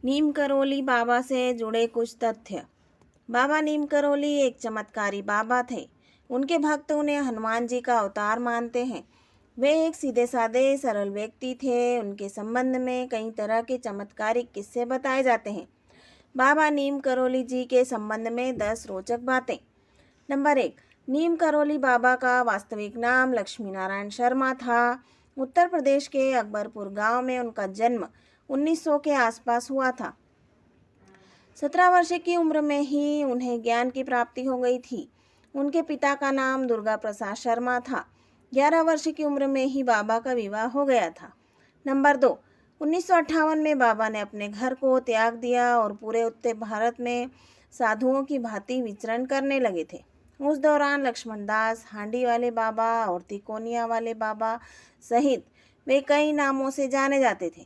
नीम करोली बाबा से जुड़े कुछ तथ्य। बाबा नीम करोली एक चमत्कारी बाबा थे। उनके भक्त उन्हें हनुमान जी का अवतार मानते हैं। वे एक सीधे साधे सरल व्यक्ति थे। उनके संबंध में कई तरह के चमत्कारिक किस्से बताए जाते हैं। बाबा नीम करोली जी के संबंध में 10 रोचक बातें। नंबर 1, नीम करोली बाबा का वास्तविक नाम लक्ष्मी नारायण शर्मा था। उत्तर प्रदेश के अकबरपुर गांव में उनका जन्म 1900 के आसपास हुआ था। 17 वर्ष की उम्र में ही उन्हें ज्ञान की प्राप्ति हो गई थी। उनके पिता का नाम दुर्गा प्रसाद शर्मा था। 11 वर्ष की उम्र में ही बाबा का विवाह हो गया था। नंबर 2, 1958 में बाबा ने अपने घर को त्याग दिया और पूरे उत्तर भारत में साधुओं की भांति विचरण करने लगे थे। उस दौरान लक्ष्मण दास, हांडी वाले बाबा और तिकोनिया वाले बाबा सहित वे कई नामों से जाने जाते थे।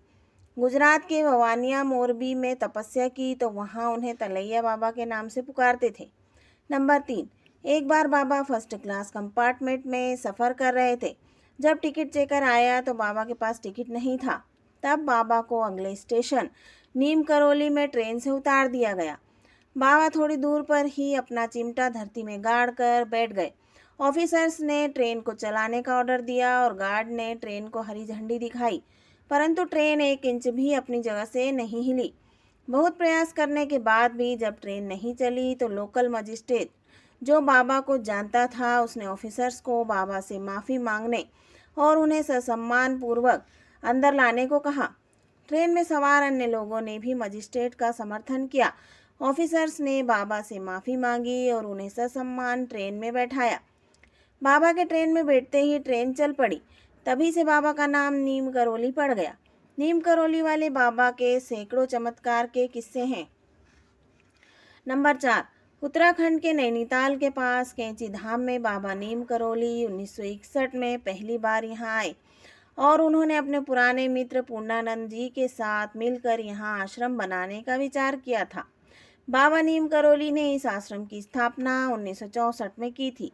गुजरात के भवानिया मोरबी में तपस्या की तो वहां उन्हें तलैया बाबा के नाम से पुकारते थे। नंबर 3, एक बार बाबा फर्स्ट क्लास कंपार्टमेंट में सफ़र कर रहे थे। जब टिकट चेकर आया तो बाबा के पास टिकट नहीं था। तब बाबा को अगले स्टेशन नीम करोली में ट्रेन से उतार दिया गया। बाबा थोड़ी दूर पर ही अपना चिमटा धरती में गाड़ कर बैठ गए। ऑफिसर्स ने ट्रेन को चलाने का ऑर्डर दिया और गार्ड ने ट्रेन को हरी झंडी दिखाई, परंतु ट्रेन 1 इंच भी अपनी जगह से नहीं हिली। बहुत प्रयास करने के बाद भी जब ट्रेन नहीं चली तो लोकल मजिस्ट्रेट, जो बाबा को जानता था, उसने ऑफिसर्स को बाबा से माफ़ी मांगने और उन्हें ससम्मान पूर्वक अंदर लाने को कहा। ट्रेन में सवार अन्य लोगों ने भी मजिस्ट्रेट का समर्थन किया। ऑफिसर्स ने बाबा से माफ़ी मांगी और उन्हें ससम्मान ट्रेन में बैठाया। बाबा के ट्रेन में बैठते ही ट्रेन चल पड़ी। तभी से बाबा का नाम नीम करोली पड़ गया। नीम करोली वाले बाबा के सैकड़ों चमत्कार के किस्से हैं। नंबर 4, उत्तराखंड के नैनीताल के पास कैंची धाम में बाबा नीम करोली 1961 में पहली बार यहाँ आए और उन्होंने अपने पुराने मित्र पूर्णानंद जी के साथ मिलकर यहाँ आश्रम बनाने का विचार किया था। बाबा नीम करोली ने इस आश्रम की स्थापना 1964 में की थी।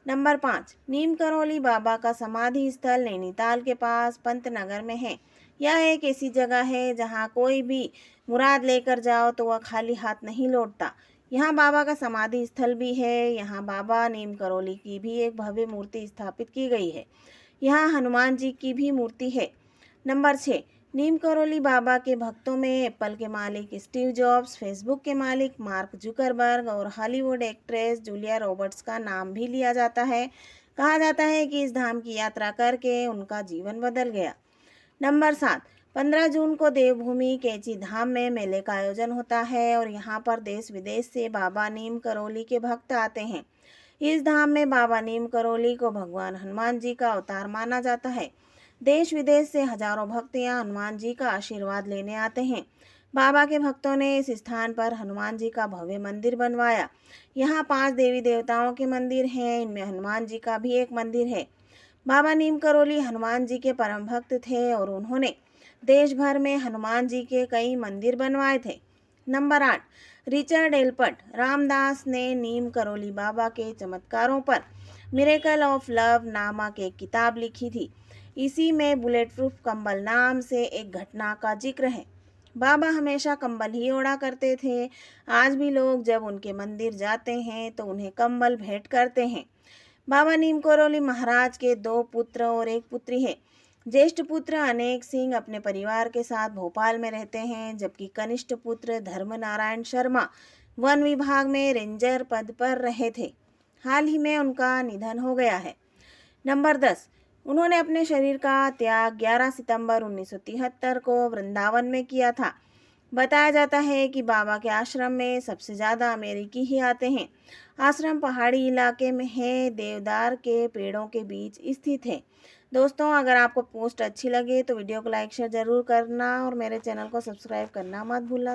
नंबर 5, नीम करोली बाबा का समाधि स्थल नैनीताल के पास पंतनगर में है। यह एक ऐसी जगह है जहाँ कोई भी मुराद लेकर जाओ तो वह खाली हाथ नहीं लौटता। यहाँ बाबा का समाधि स्थल भी है। यहाँ बाबा नीम करोली की भी एक भव्य मूर्ति स्थापित की गई है। यहाँ हनुमान जी की भी मूर्ति है। नंबर 6, नीम करोली बाबा के भक्तों में एप्पल के मालिक स्टीव जॉब्स, फेसबुक के मालिक मार्क जुकरबर्ग और हॉलीवुड एक्ट्रेस जूलिया रॉबर्ट्स का नाम भी लिया जाता है। कहा जाता है कि इस धाम की यात्रा करके उनका जीवन बदल गया। नंबर 7, 15 जून को देवभूमि कैंची धाम में मेले का आयोजन होता है और यहाँ पर देश विदेश से बाबा नीम करोली के भक्त आते हैं। इस धाम में बाबा नीम करोली को भगवान हनुमान जी का अवतार माना जाता है। देश विदेश से हजारों भक्त यहाँ हनुमान जी का आशीर्वाद लेने आते हैं। बाबा के भक्तों ने इस स्थान पर हनुमान जी का भव्य मंदिर बनवाया। यहाँ 5 देवी देवताओं के मंदिर हैं। इनमें हनुमान जी का भी एक मंदिर है। बाबा नीम करोली हनुमान जी के परम भक्त थे और उन्होंने देश भर में हनुमान जी के कई मंदिर बनवाए थे। नंबर 8, रिचर्ड एल्पर्ट रामदास ने नीम करोली बाबा के चमत्कारों पर मिरेकल ऑफ लव नामक एक किताब लिखी थी। इसी में बुलेट प्रूफ कंबल नाम से एक घटना का जिक्र है। बाबा हमेशा कंबल ही ओढ़ा करते थे। आज भी लोग जब उनके मंदिर जाते हैं तो उन्हें कंबल भेंट करते हैं। बाबा नीम करोली महाराज के 2 पुत्र और 1 पुत्री है। ज्येष्ठ पुत्र अनेक सिंह अपने परिवार के साथ भोपाल में रहते हैं, जबकि कनिष्ठ पुत्र धर्म नारायण शर्मा वन विभाग में रेंजर पद पर रहे थे। हाल ही में उनका निधन हो गया है। नंबर 10, उन्होंने अपने शरीर का त्याग 11 सितंबर 1973 को वृंदावन में किया था। बताया जाता है कि बाबा के आश्रम में सबसे ज़्यादा अमेरिकी ही आते हैं। आश्रम पहाड़ी इलाके में है, देवदार के पेड़ों के बीच स्थित है। दोस्तों, अगर आपको पोस्ट अच्छी लगे तो वीडियो को लाइक शेयर ज़रूर करना और मेरे चैनल को सब्सक्राइब करना मत भूलना।